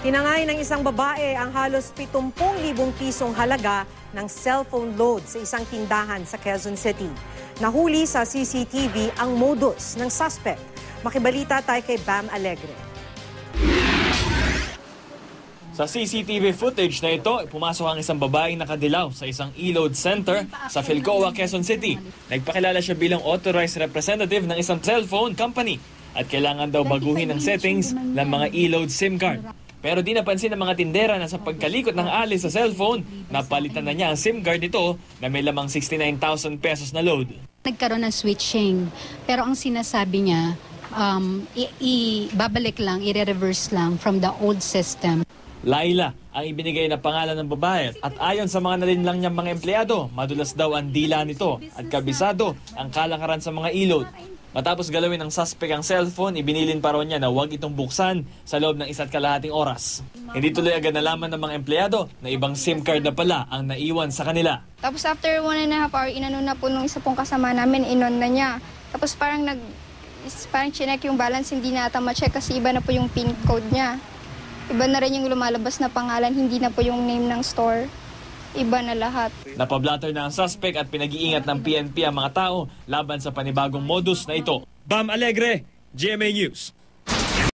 Tinangay ng isang babae ang halos 70,000 pisong halaga ng cellphone load sa isang tindahan sa Quezon City. Nahuli sa CCTV ang modus ng suspect. Makibalita tayo kay Bam Alegre. Sa CCTV footage na ito, pumasok ang isang babaeng nakadilaw sa isang e-load center sa Philcoa, Quezon City. Nagpakilala siya bilang authorized representative ng isang cellphone company at kailangan daw baguhin ang settings ng mga e-load SIM card. Pero di napansin ng mga tindera na sa pagkalikot ng alis sa cellphone, napalitan na niya ang SIM card nito na may lamang 69,000 pesos na load. Nagkaroon ng switching, pero ang sinasabi niya, babalik lang, i-reverse lang from the old system. Laila ang ibinigay na pangalan ng babae at ayon sa mga nalinlang niyang mga empleyado, madulas daw ang dila nito at kabisado ang kalakaran sa mga e-load. Matapos galawin ng suspect ang cellphone, ibinilin pa raw niya na huwag itong buksan sa loob ng 1.5 oras. Hindi tuloy agad nalaman ng mga empleyado na ibang SIM card na pala ang naiwan sa kanila. Tapos after 1.5 hour, inano na po nung isa pong kasama namin, inon na niya. Tapos parang chinek yung balance, hindi na ata ma-check kasi iba na po yung PIN code niya. Iba na rin yung lumalabas na pangalan, hindi na po yung name ng store. Iba na lahat. Napablatter na ang suspect at pinag-iingat ng PNP ang mga tao laban sa panibagong modus na ito. Bam Alegre, GMA News.